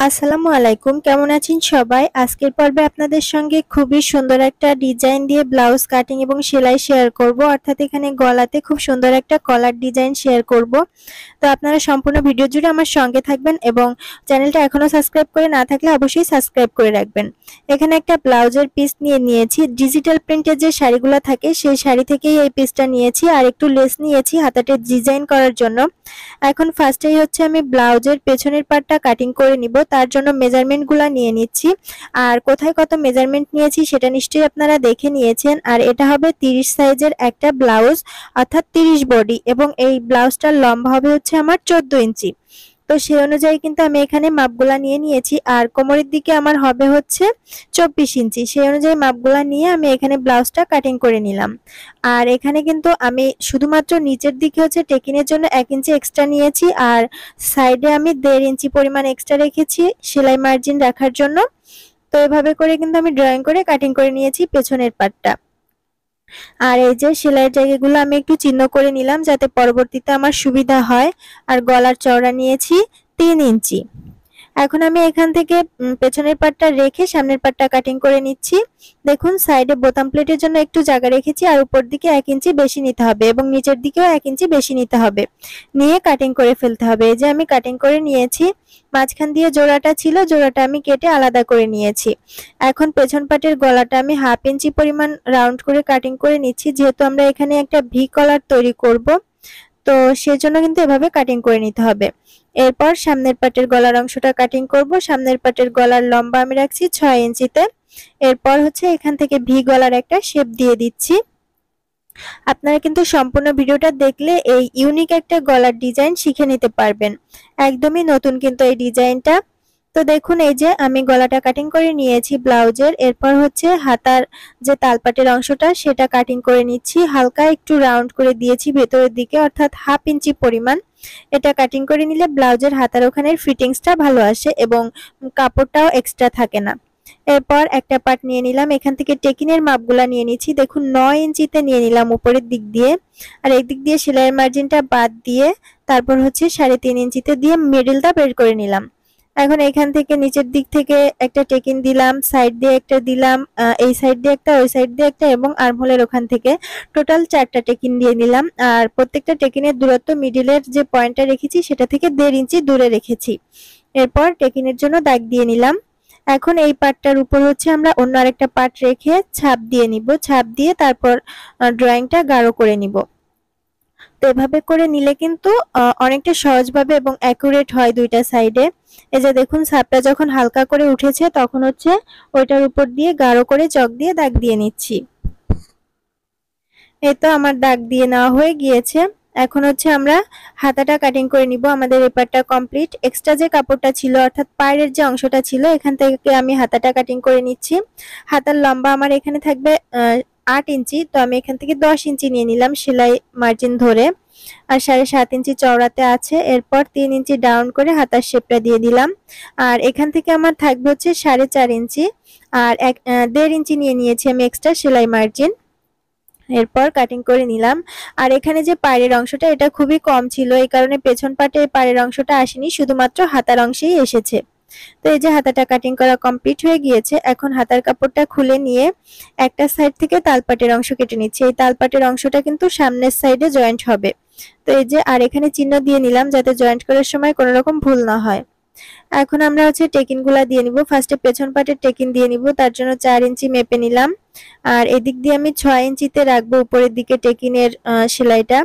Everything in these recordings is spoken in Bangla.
আসসালামু আলাইকুম, কেমন আছেন সবাই? আজকের পর্বে আপনাদের সঙ্গে খুবই সুন্দর একটা ডিজাইন দিয়ে ব্লাউজ কাটিং এবং সেলাই শেয়ার করব। অর্থাৎ এখানে গলাতে খুব সুন্দর একটা কলার ডিজাইন শেয়ার করব। তো আপনারা সম্পূর্ণ ভিডিও জুড়ে আমার সঙ্গে থাকবেন এবং চ্যানেলটা এখনো সাবস্ক্রাইব করে না থাকলে অবশ্যই সাবস্ক্রাইব করে রাখবেন। এখানে একটা ব্লাউজের পিস নিয়ে নিয়েছি। ডিজিটাল প্রিন্টের যে শাড়িগুলো থাকে সেই শাড়ি থেকেই এই পিসটা নিয়েছি, আর একটু লেস নিয়েছি হাতাতে ডিজাইন করার জন্য। এখন ফার্স্টেই হচ্ছে আমি ব্লাউজের পেছনের পার্টটা কাটিং করে নিব। তার জন্য মেজারমেন্টগুলো নিয়ে নিচ্ছি, আর কোথায় কত মেজারমেন্ট নিয়েছি সেটা নিশ্চয়ই আপনারা দেখে নিয়েছেন। আর এটা হবে 30 সাইজের একটা ব্লাউজ, অর্থাৎ 30 বডি, এবং এই ব্লাউজটার লম্বা হবে হচ্ছে আমার 14 ইঞ্চি। তো সেই অনুযায়ী কিন্তু আমি এখানে মাপগুলা নিয়ে নিয়েছি, আর কোমরের দিকে আমার হবে হচ্ছে 24 ইঞ্চি। সেই অনুযায়ী মাপগুলা নিয়ে আমি এখানে ব্লাউজটা কাটিং করে নিলাম। আর এখানে কিন্তু আমি শুধুমাত্র নিচের দিকে হচ্ছে টেকিনের জন্য 1 ইঞ্চি এক্সট্রা নিয়েছি, আর সাইডে আমি 1.5 ইঞ্চি পরিমাণ এক্সট্রা রেখেছি সেলাই মার্জিন রাখার জন্য। তো এভাবে করে কিন্তু আমি ড্রয়িং করে কাটিং করে নিয়েছি পেছনের পার্টটা। আর এই যে সেলাইয়ের জায়গাগুলো আমি একটু চিহ্ন করে নিলাম যাতে পরবর্তীতে আমার সুবিধা হয়। আর গলার চওড়া নিয়েছি 3 ইঞ্চি। এখন আমি এখান থেকে পেছনের পার্টটা রেখে সামনের পার্টটা কাটিং করে নিচ্ছি। দেখুন সাইডে বোতাম প্লেটের জন্য একটু জায়গা রেখেছি, আর উপর দিকে 1 ইঞ্চি বেশি নিতে হবে এবং নিচের দিকেও 1 ইঞ্চি বেশি নিতে হবে, নিয়ে কাটিং করে ফেলতে হবে। এই যে আমি কাটিং করে নিয়েছি। মাঝখান দিয়ে জোড়াটা ছিল, জোড়াটা আমি কেটে আলাদা করে নিয়েছি। এখন পেছন পার্টের গলাটা আমি 1/2 ইঞ্চি পরিমাণ রাউন্ড করে কাটিং করে নিচ্ছি, যেহেতু আমরা এখানে একটা ভি কলার তৈরি করব। তো সেজন্য কিন্তু এভাবে কাটিং করে নিতে হবে। এরপর সামনের পাটের গলার অংশটা কাটিং করব। সামনের পাটের গলার লম্বা আমি রাখছি 6 ইঞ্চিতে। এরপর হচ্ছে এখান থেকে ভি গলার একটা শেপ দিয়ে দিচ্ছি। আপনারা কিন্তু সম্পূর্ণ ভিডিওটা দেখলে এই ইউনিক একটা গলার ডিজাইন শিখে নিতে পারবেন। একদমই নতুন কিন্তু এই ডিজাইনটা। তো দেখুন এই যে আমি গলাটা কাটিং করে নিয়েছি ব্লাউজের। এরপর হচ্ছে হাতার যে তালপাটের অংশটা সেটা কাটিং করে নিচ্ছি। হালকা একটু রাউন্ড করে দিয়েছি ভেতরের দিকে, অর্থাৎ 1/2 ইঞ্চি পরিমাণ। এটা কাটিং করে নিলে ব্লাউজের হাতার ওখানের ফিটিংসটা ভালো আসে এবং কাপড়টাও এক্সট্রা থাকে না। এরপর একটা পার্ট নিয়ে নিলাম, এখান থেকে টেকিনের মাপগুলা নিয়ে নিচ্ছি। দেখুন 9 ইঞ্চিতে নিয়ে নিলাম উপরের দিক দিয়ে, আর এই দিক দিয়ে সেলাইয়ের মার্জিনটা বাদ দিয়ে তারপর হচ্ছে 3.5 ইঞ্চিতে দিয়ে মিডলটা বের করে নিলাম। এখন এখান থেকে নিচের দিক থেকে একটা টেকিন দিলাম, সাইড দিয়ে একটা দিলাম, এই সাইড দিয়ে একটা, ওই সাইড দিয়ে একটা, এবং আর্মহোলের ওখান থেকে টোটাল 4টা টেকিন দিয়ে নিলাম। আর প্রত্যেকটা টেকিনের দূরত্ব মিডিলের যে পয়েন্টটা রেখেছি সেটা থেকে 1.5 ইঞ্চি দূরে রেখেছি। এরপর টেকিনের জন্য দাগ দিয়ে নিলাম। এখন এই পার্টটার উপর হচ্ছে আমরা অন্য আরেকটা পার্ট রেখে ছাপ দিয়ে নিব। ছাপ দিয়ে তারপর ড্রয়িংটা গাঢ় করে নিব। তো এভাবে করে নিলে কিন্তু অনেকটা সহজভাবে এবং অ্যাকুরেট হয় দুইটা সাইডে। এই যে দেখুন ছাপটা যখন হালকা করে উঠেছে তখন হচ্ছে ওইটার উপর দিয়ে গাঢ় করে চক দিয়ে দাগ দিয়ে নিচ্ছি। এই তো আমার দাগ দিয়ে নেওয়া হয়ে গিয়েছে। এখন হচ্ছে আমরা হাতাটা কাটিং করে নিব। আমাদের এই পার্টটা কমপ্লিট। এক্সট্রা যে কাপড়টা ছিল অর্থাৎ পায়ের যে অংশটা ছিল এখান থেকে আমি হাতাটা কাটিং করে নিচ্ছি। হাতার লম্বা আমার এখানে থাকবে 8 ইঞ্চি, তো আমি এখান থেকে 10 ইঞ্চি নিয়ে নিলাম সেলাই মার্জিন ধরে, আর 7.5 ইঞ্চি চওড়াতে আছে। এরপর 3 ইঞ্চি ডাউন করে হাতার শেপটা দিয়ে দিলাম। আর এখান থেকে আমার থাকবে হচ্ছে 4.5 ইঞ্চি, আর 1.5 ইঞ্চি নিয়ে নিয়েছি আমি এক্সট্রা সেলাই মার্জিন। এরপর কাটিং করে নিলাম। আর এখানে যে পাড়ের অংশটা এটা খুবই কম ছিল, এই কারণে পেছন পাটে পাড়ের অংশটা আসেনি, শুধুমাত্র হাতার অংশেই এসেছে। তো এই যে হাতাটা কাটিং করা কমপ্লিট হয়ে গিয়েছে। এখন হাতার কাপড়টা খুলে নিয়ে একটা সাইড থেকে তালপাটের অংশ কেটে নিচ্ছি। এই তালপাটের অংশটা কিন্তু সামনের সাইডে জয়েন্ট হবে। তো এই যে আর এখানে চিহ্ন দিয়ে নিলাম যাতে জয়েন্ট করার সময় কোনো রকম ভুল না হয়। এখন আমরা হচ্ছে টেকিনগুলা দিয়ে নিব। ফার্স্টে পেছন পাটের টেকিন দিয়ে নিব, তার জন্য 4 ইঞ্চি মেপে নিলাম। আর এদিক দিয়ে আমি 6 ইঞ্চিতে রাখবো উপরের দিকে টেকিনের সেলাইটা।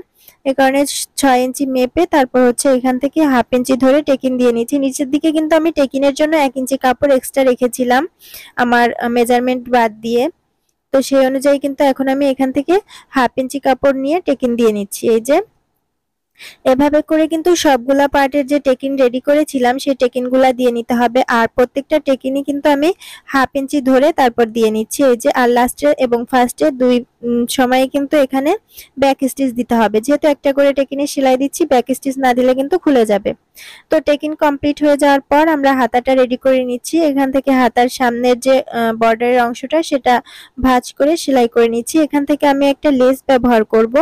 এই কারণে 6 ইঞ্চি মেপে তারপর হচ্ছে এখান থেকে 1/2 ইঞ্চি ধরে টেকিন দিয়ে নিচ্ছি। নিচের দিকে কিন্তু আমি টেকিনের জন্য 1 ইঞ্চি কাপড় এক্সট্রা রেখেছিলাম আমার মেজারমেন্ট বাদ দিয়ে। তো সেই অনুযায়ী কিন্তু এখন আমি এখান থেকে 1/2 ইঞ্চি কাপড় নিয়ে টেকিন দিয়ে নিচ্ছি। এই যে এভাবে করে কিন্তু সবগুলা পার্টের যে টেকিন রেডি করেছিলাম সেই টেকিনগুলা দিয়ে নিতে হবে। আর প্রত্যেকটা টেকিনই কিন্তু আমি 1/2 ইঞ্চি ধরে তারপর দিয়ে নিচ্ছি। এই যে আর লাস্টে এবং ফার্স্টে দুই সময়ে কিন্তু এখানে ব্যাক স্টিচ দিতে হবে, যেহেতু একটা করে টেকিনে সেলাই দিচ্ছি, ব্যাক স্টিচ না দিলে কিন্তু খুলে যাবে। তো টেকিন কমপ্লিট হয়ে যাওয়ার পর আমরা হাতাটা রেডি করে নিচ্ছি। এখান থেকে হাতার সামনের যে বর্ডারের অংশটা সেটা ভাঁজ করে সেলাই করে নিচ্ছি। এখান থেকে আমি একটা লেস ব্যবহার করব।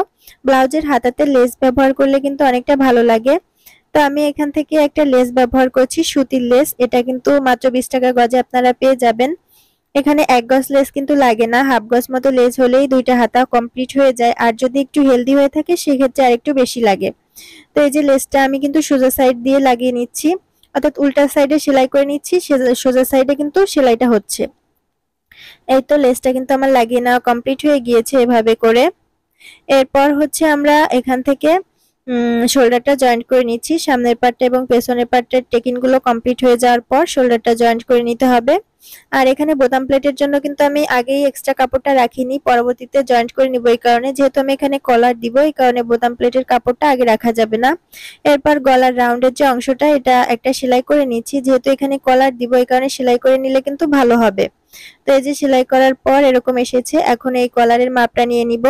ব্লাউজের হাতাতে লেস ব্যবহার করলে কিন্তু অনেকটা ভালো লাগে। তো আমি এখান থেকে একটা লেস ব্যবহার করছি, সুতির লেস। এটা কিন্তু মাত্র 20 টাকা গজে আপনারা পেয়ে যাবেন। এখানে 1 গজ লেস কিন্তু লাগে না, হাফ গজ মতো লেস হলেই 2টা হাতা কমপ্লিট হয়ে যায়। আর যদি একটু হেলদি হয়ে থাকে সেক্ষেত্রে আরেকটু বেশি লাগে। তো এই যে লেসটা আমি কিন্তু সোজা সাইড দিয়ে লাগিয়ে নিচ্ছি, অর্থাৎ উল্টা সাইডে সেলাই করে নিচ্ছি, সোজা সাইডে কিন্তু সেলাইটা হচ্ছে। এই তো লেসটা কিন্তু আমার লাগিয়ে নেওয়া কমপ্লিট হয়ে গিয়েছে এভাবে করে। এরপর হচ্ছে আমরা এখান থেকে শোল্ডারটা জয়েন্ট করে নিচ্ছি। সামনের পার্টটা এবং পেছনের পার্টের টেকিনগুলো কমপ্লিট হয়ে যাওয়ার পর শোল্ডারটা জয়েন্ট করে নিতে হবে। আর এখানে বোতাম প্লেটের জন্য কিন্তু আমি আগেই এক্সট্রা কাপড়টা রাখিনি, পরবর্তীতে জয়েন্ট করে নিব। এই কারণে, যেহেতু আমি এখানে কলার দিব, এই কারণে বোতাম প্লেটের কাপড়টা আগে রাখা যাবে না। এরপর গলার রাউন্ডের যে অংশটা, এটা একটা সেলাই করে নিচ্ছি। যেহেতু এখানে কলার দিব, এই কারণে সেলাই করে নিলে কিন্তু ভালো হবে। তো এই যে সেলাই করার পর এরকম এসেছে। এখন এই কলারের মাপটা নিয়ে নিব।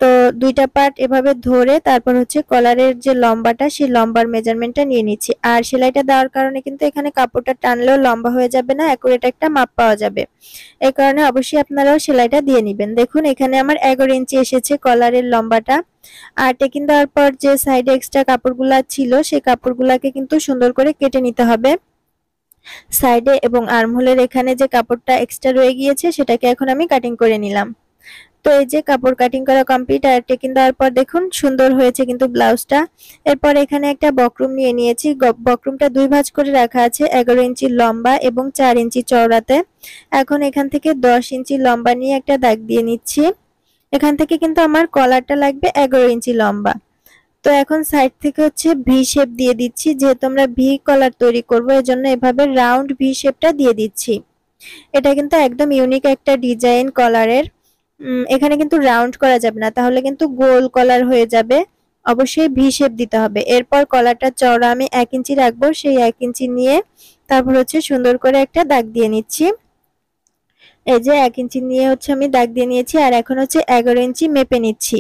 তো 2টা পার্ট এভাবে ধরে তারপর হচ্ছে কলারের যে লম্বাটা, সেই লম্বার মেজারমেন্টটা নিয়ে নিচ্ছি। আর সেলাইটা দেওয়ার কারণে কিন্তু এখানে কাপড়টা টানলেও লম্বা হয়ে যাবে না, অ্যাকুরেট একটা মাপ পাওয়া যাবে। এই কারণে অবশ্যই আপনারাও সেলাইটা দিয়ে নেবেন। দেখুন এখানে আমার 11 ইঞ্চি এসেছে কলারের লম্বাটা। আর টেকিং দেওয়ার পর যে সাইডে এক্সট্রা কাপড়গুলা ছিল, সেই কাপড়গুলাকে কিন্তু সুন্দর করে কেটে নিতে হবে। সাইডে এবং আর্মহোলের এখানে যে কাপড়টা এক্সট্রা রয়ে গিয়েছে, সেটাকে এখন আমি কাটিং করে নিলাম। তো এই যে কাপড় কাটিং করা কমপ্লিট। আর টেকিং দেওয়ার পর দেখুন সুন্দর হয়েছে কিন্তু ব্লাউজটা। এরপর এখানে একটা বক্রম নিয়ে নিয়েছি। বক্রমটা 2 ভাঁজ করে রাখা আছে, 11 ইঞ্চি লম্বা এবং 4 ইঞ্চি চওড়াতে। এখন এখান থেকে 10 ইঞ্চি লম্বা নিয়ে একটা দাগ দিয়ে নিচ্ছি। এখান থেকে কিন্তু আমার কলারটা লাগবে 11 ইঞ্চি লম্বা। তো এখন সাইড থেকে হচ্ছে ভি শেপ দিয়ে দিচ্ছি, যেহেতু আমরা ভি কলার তৈরি করব, এজন্য এভাবে রাউন্ড ভি শেপটা দিয়ে দিচ্ছি। এটা কিন্তু একদম ইউনিক একটা ডিজাইন কলারের। এখানে কিন্তু রাউন্ড করা যাবে না, তাহলে কিন্তু গোল কলার হয়ে যাবে। অবশ্যই ভি শেপ দিতে হবে। এরপর কলারটা চওড়া আমি 1 ইঞ্চি রাখবো, সেই 1 ইঞ্চি নিয়ে তারপর হচ্ছে সুন্দর করে একটা দাগ দিয়ে নিচ্ছি। এই যে 1 ইঞ্চি নিয়ে হচ্ছে আমি দাগ দিয়ে নিয়েছি। আর এখন হচ্ছে 11 ইঞ্চি মেপে নিচ্ছি।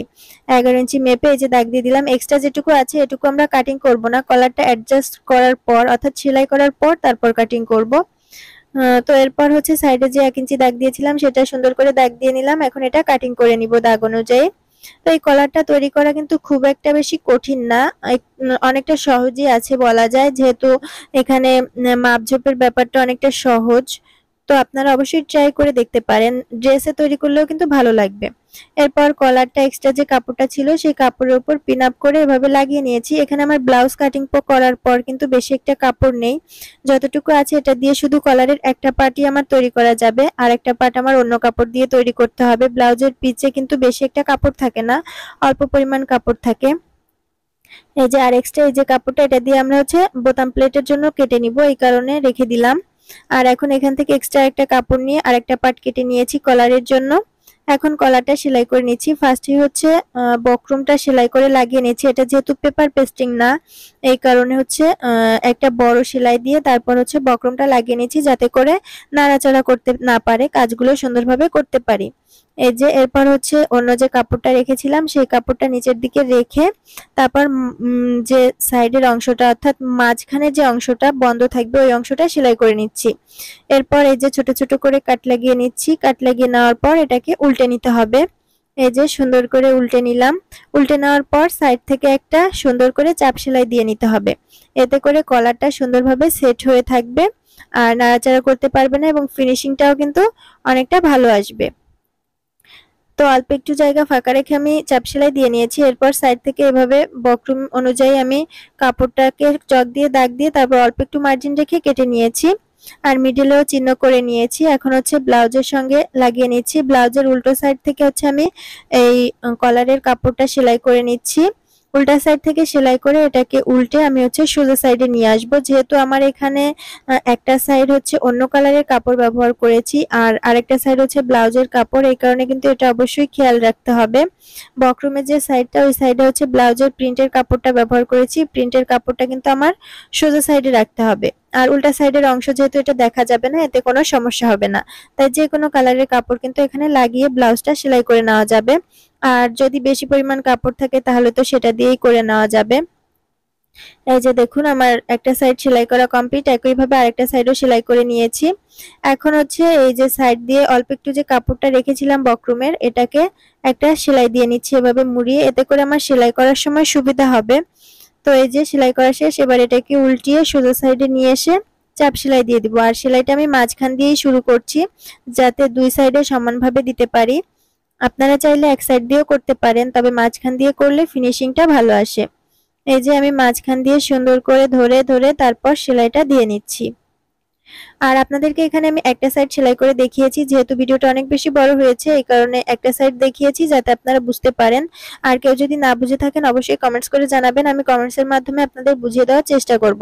11 ইঞ্চি মেপে এই যে দাগ দিয়ে দিলাম। এক্সট্রা যেটুকু আছে এটুকু আমরা কাটিং করব না, কলারটা অ্যাডজাস্ট করার পর, অর্থাৎ সেলাই করার পর তারপর কাটিং করব। তো এরপর হচ্ছে সাইডে যে 1 ইঞ্চি দাগ দিয়েছিলাম, সেটা সুন্দর করে দাগ দিয়ে নিলাম। এখন এটা কাটিং করে নিব দাগ অনুযায়ী। তো এই কলারটা তৈরি করা কিন্তু খুব একটা বেশি কঠিন না, অনেকটা সহজই আছে বলা যায়, যেহেতু এখানে মাপঝোপের ব্যাপারটা অনেকটা সহজ। তো আপনারা অবশ্যই ট্রাই করে দেখতে পারেন, ড্রেসে তৈরি করলেও কিন্তু ভালো লাগবে। এরপর কলারটা এক্সট্রা যে কাপড়টা ছিল, সেই কাপড়ের উপর পিন আপ করে এভাবে লাগিয়ে নিয়েছি। এখানে আমার ব্লাউজ কাটিং করার পর কিন্তু বেশি একটা কাপড় নেই, যতটুকু আছে এটা দিয়ে শুধু কলারের একটা পার্টই আমার তৈরি করা যাবে, আর একটা পার্ট আমার অন্য কাপড় দিয়ে তৈরি করতে হবে। ব্লাউজের পিচে কিন্তু বেশি একটা কাপড় থাকে না, অল্প পরিমাণ কাপড় থাকে। এই যে আর এক্সট্রা এই যে কাপড়টা, এটা দিয়ে আমরা হচ্ছে বোতাম প্লেটের জন্য কেটে নিব, এই কারণে রেখে দিলাম। আর এখন এখান থেকে এক্সট্রা একটা কাপড় নিয়ে আরেকটা পার্ট কেটে নিয়েছি কলারের জন্য। এখন কলারটা সেলাই করে নিচ্ছি। ফার্স্টে হচ্ছে বক্রমটা সেলাই করে লাগিয়ে নিচ্ছি। এটা যেহেতু পেপার পেস্টিং না, এই কারণে হচ্ছে একটা বড় সেলাই দিয়ে তারপর হচ্ছে বক্রমটা লাগিয়ে নিচ্ছি, যাতে করে নাড়াচাড়া করতে না পারে, কাজগুলো সুন্দরভাবে করতে পারি। এই যে এরপর হচ্ছে অন্য যে কাপড়টা রেখেছিলাম, সেই কাপড়টা নিচের দিকে রেখে তারপর যে সাইডের অংশটা, অর্থাৎ মাঝখানে যে অংশটা বন্ধ থাকবে, ওই অংশটা সেলাই করে নিচ্ছি। এরপর এই যে ছোট ছোট করে কাট লাগিয়ে নিচ্ছি। কাট লাগিয়ে নেওয়ার পর এটাকে উল্টে নিতে হবে। এই যে সুন্দর করে উল্টে নিলাম। উল্টে নেওয়ার পর সাইড থেকে একটা সুন্দর করে চাপ সেলাই দিয়ে নিতে হবে। এতে করে কলারটা সুন্দরভাবে সেট হয়ে থাকবে, আর নাড়াচাড়া করতে পারবে না, এবং ফিনিশিংটাও কিন্তু অনেকটা ভালো আসবে। তো অল্প একটু জায়গা ফাঁকা রেখে আমি চাপ সেলাই দিয়ে নিয়েছি। এরপর সাইড থেকে এভাবে বক্রম অনুযায়ী আমি কাপড়টাকে চক দিয়ে দাগ দিয়ে তারপর অল্প একটু মার্জিন রেখে কেটে নিয়েছি। আর মিডলেও চিহ্ন করে নিয়েছি। এখন হচ্ছে ব্লাউজের সঙ্গে লাগিয়ে নিচ্ছি। ব্লাউজের উল্টো সাইড থেকে হচ্ছে আমি এই কলারের কাপড়টা সেলাই করে নিচ্ছি। উল্টা সাইড থেকে সেলাই করে এটাকে উল্টে আমি হচ্ছে সোজা সাইডে নিয়ে আসব। যেহেতু আমার এখানে একটা সাইড হচ্ছে অন্য কালারের কাপড় ব্যবহার করেছি, আর আরেকটা সাইড হচ্ছে ব্লাউজের কাপড়, এই কারণে কিন্তু এটা অবশ্যই খেয়াল রাখতে হবে। বক্রমের যে সাইডটা, ওই সাইডে হচ্ছে ব্লাউজের প্রিন্টের কাপড়টা ব্যবহার করেছি। প্রিন্টের কাপড়টা কিন্তু আমার সোজা সাইডে রাখতে হবে। আর উল্টা সাইডের অংশ যেহেতু এটা দেখা যাবে না, এতে কোনো সমস্যা হবে না। তাই যে কোনো কালারের কাপড় কিন্তু এখানে লাগিয়ে ব্লাউজটা সেলাই করে নেওয়া যাবে। আর যদি বেশি পরিমাণ কাপড় থাকে তাহলে তো সেটা দিয়েই করে নেওয়া যাবে। এই যে দেখুন আমার একটা সাইড সেলাই করা কমপ্লিট, একইভাবে আরেকটা সাইডও সেলাই করে নিয়েছি। এখন হচ্ছে এই যে সাইড দিয়ে অল্প একটু যে কাপড়টা রেখেছিলাম বক্রমের, এটাকে একটা সেলাই দিয়ে নিচ্ছি এভাবে মুড়িয়ে, এতে করে আমার সেলাই করার সময় সুবিধা হবে। তো এই যে সেলাই করা শেষ। এবার এটাকে উল্টিয়ে সোজা সাইডে নিয়ে এসে চাপ সেলাই দিয়ে দিব। আর সেলাইটা আমি মাঝখান দিয়েই শুরু করছি, যাতে দুই সাইডে সমানভাবে দিতে পারি। আপনারা চাইলে এক সাইড দিয়েও করতে পারেন, তবে মাঝখান দিয়ে করলে ফিনিশিংটা ভালো আসে। এই যে আমি মাঝখান দিয়ে সুন্দর করে ধরে ধরে তারপর সেলাইটা দিয়ে নিচ্ছি। আর আপনাদেরকে এখানে আমি একটা সাইড সেলাই করে দেখিয়েছি, যেহেতু ভিডিওটা অনেক বেশি বড় হয়েছে এই কারণে একটা সাইড দেখিয়েছি, যাতে আপনারা বুঝতে পারেন। আর কেউ যদি না বুঝে থাকেন অবশ্যই কমেন্টস করে জানাবেন, আমি কমেন্টসের মাধ্যমে আপনাদের বুঝিয়ে দেওয়ার চেষ্টা করব।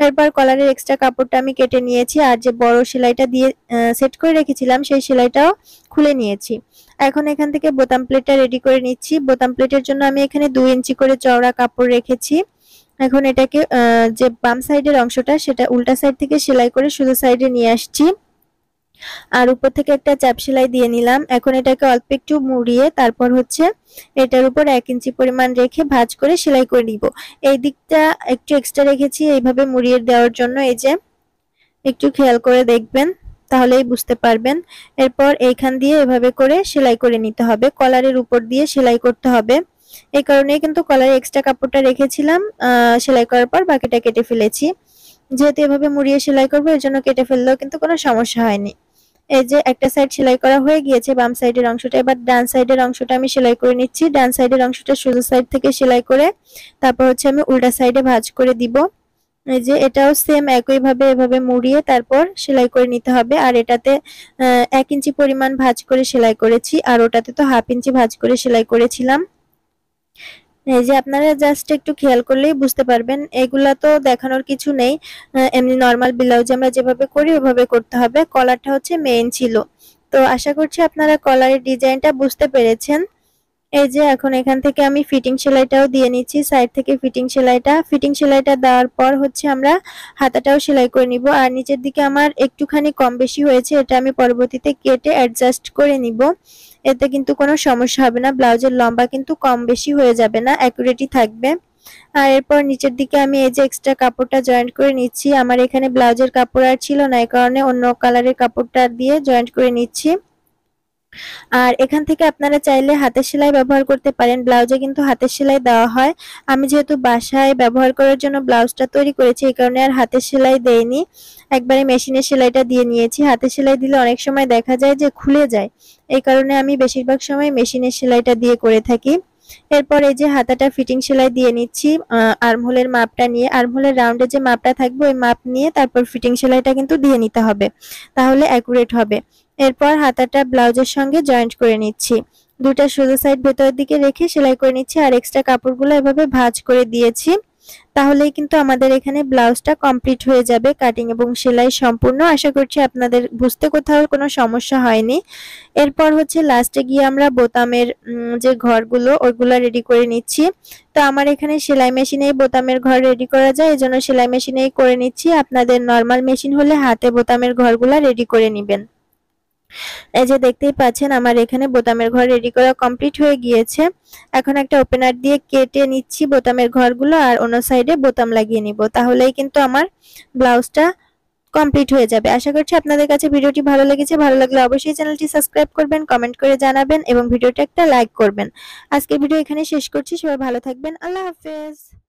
এরপর কলারের এক্সট্রা কাপড়টা আমি কেটে নিয়েছি, আর যে বড় সেলাইটা দিয়ে সেট করে রেখেছিলাম সেই সেলাইটাও খুলে নিয়েছি। এখন এখান থেকে বোতাম প্লেটটা রেডি করে নিচ্ছি। বোতাম প্লেটের জন্য আমি এখানে 2 ইঞ্চি করে চওড়া কাপড় রেখেছি। এখন এটাকে যে বাম সাইডের অংশটা সেটা উল্টা সাইড থেকে সেলাই করে সোজা সাইডে নিয়ে আসছি, আর উপর থেকে একটা চাপ সেলাই দিয়ে নিলাম। এখন এটাকে অল্প একটু মুড়িয়ে তারপর হচ্ছে এটার উপর 1 ইঞ্চি পরিমাণ রেখে ভাঁজ করে সেলাই করে নিব। এই দিকটা একটু এক্সট্রা রেখেছি এইভাবে মুড়িয়ে দেওয়ার জন্য। এই যে একটু খেয়াল করে দেখবেন, তাহলেই বুঝতে পারবেন। এরপর এইখান দিয়ে এভাবে করে সেলাই করে নিতে হবে, কলারের উপর দিয়ে সেলাই করতে হবে। এই কারণে কিন্তু কলারে এক্সট্রা কাপড়টা রেখেছিলাম, সেলাই করার পর বাকিটা কেটে ফেলেছি। যেহেতু এভাবে মুড়িয়ে সেলাই করবো এর জন্য কেটে ফেললেও কিন্তু কোনো সমস্যা হয়নি। এই যে একটা সাইড সেলাই করা হয়ে গিয়েছে বাম সাইডের অংশটা। এবার ডান সাইডের অংশটা আমি সেলাই করে নিচ্ছি। ডান সাইডের অংশটা সোজা সাইড থেকে সেলাই করে তারপর হচ্ছে আমি উল্টা সাইডে ভাঁজ করে দিব। এই যে এটাও সেম একইভাবে এভাবে মুড়িয়ে তারপর সেলাই করে নিতে হবে। আর এটাতে 1 ইঞ্চি পরিমাণ ভাঁজ করে সেলাই করেছি, আর ওটাতে তো 1/2 ইঞ্চি ভাঁজ করে সেলাই করেছিলাম। এই যে আপনারা জাস্ট একটু খেয়াল করলেই বুঝতে পারবেন, এগুলা তো দেখানোর কিছু নেই। এমনি নরমাল ব্লাউজে আমরা যেভাবে করি ওভাবে করতে হবে। কলারটা হচ্ছে মেইন ছিল। তো আশা করছি আপনারা কলারের ডিজাইনটা বুঝতে পেরেছেন। এই যে এখন এখান থেকে আমি ফিটিং সেলাইটাও দিয়ে নিচ্ছি, সাইড থেকে ফিটিং সেলাইটা দেওয়ার পর হচ্ছে আমরা হাতাটাও সেলাই করে নিব। আর নিচের দিকে আমার একটুখানি কম বেশি হয়েছে, এটা আমি পরবর্তীতে কেটে অ্যাডজাস্ট করে নিব। এতে কিন্তু কোনো সমস্যা হবে না, ব্লাউজের লম্বা কিন্তু কম বেশি হয়ে যাবে না, অ্যাকুরেটই থাকবে। আর এরপর নিচের দিকে আমি এই যে এক্সট্রা কাপড়টা জয়েন্ট করে নিচ্ছি। আমার এখানে ব্লাউজের কাপড় আর ছিল না, এই কারণে অন্য কালারের কাপড়টা দিয়ে জয়েন্ট করে নিচ্ছি। আর এখান থেকে আপনারা চাইলে হাতের সেলাই ব্যবহার করতে পারেন, ব্লাউজে কিন্তু হাতের সেলাই দেওয়া হয়। আমি যেহেতু বাসায় ব্যবহার করার জন্য ব্লাউজটা তৈরি করেছি এই কারণে আর হাতের সেলাই দেইনি, একবারে মেশিনের সেলাইটা দিয়ে নিয়েছি। হাতের সেলাই দিলে অনেক সময় দেখা যায় যে খুলে যায়, এই কারণে আমি বেশিরভাগ সময় মেশিনের সেলাইটা দিয়ে করে থাকি। এরপর এই যে হাতাটা ফিটিং সেলাই দিয়ে নিচ্ছি, আর্মহোলের মাপটা নিয়ে, আর্মহোলের রাউন্ডে যে মাপটা থাকবে ওই মাপ নিয়ে তারপর ফিটিং সেলাইটা কিন্তু দিয়ে নিতে হবে, তাহলে অ্যাকুরেট হবে। এরপর হাতাটা ব্লাউজের সঙ্গে জয়েন্ট করে নিচ্ছি, দুটা সোজা সাইড ভেতরের দিকে রেখে সেলাই করে নিচ্ছি। আর এক্সট্রা কাপড়গুলো এভাবে ভাঁজ করে দিয়েছি, তাহলেই কিন্তু আমাদের এখানে ব্লাউজটা কমপ্লিট হয়ে যাবে, কাটিং এবং সেলাই সম্পূর্ণ। আশা করছি আপনাদের বুঝতে কোথাও কোনো সমস্যা হয়নি। এরপর হচ্ছে লাস্টে গিয়ে আমরা বোতামের যে ঘরগুলো ওইগুলো রেডি করে নিচ্ছি। তো আমার এখানে সেলাই মেশিনেই বোতামের ঘর রেডি করা যায়, এজন্য সেলাই মেশিনেই করে নিচ্ছি। আপনাদের নরমাল মেশিন হলে হাতে বোতামের ঘরগুলো রেডি করে নেবেন। এই যে দেখতেই পাচ্ছেন আমার এখানে বোতামের ঘর রেডি করা কমপ্লিট হয়ে গিয়েছে। এখন একটা ওপেনার দিয়ে কেটে নিচ্ছি বোতামের ঘরগুলো, আর অন্য সাইডে বোতাম লাগিয়ে নিব, তাহলেই কিন্তু আমার ব্লাউজটা কমপ্লিট হয়ে যাবে। আশা করছি আপনাদের কাছে ভিডিওটি ভালো লেগেছে। ভালো লাগলে অবশ্যই চ্যানেলটি সাবস্ক্রাইব করবেন, কমেন্ট করে জানাবেন এবং ভিডিওটা একটা লাইক করবেন। আজকের ভিডিও এখানে শেষ করছি, সবাই ভালো থাকবেন, আল্লাহ হাফেজ।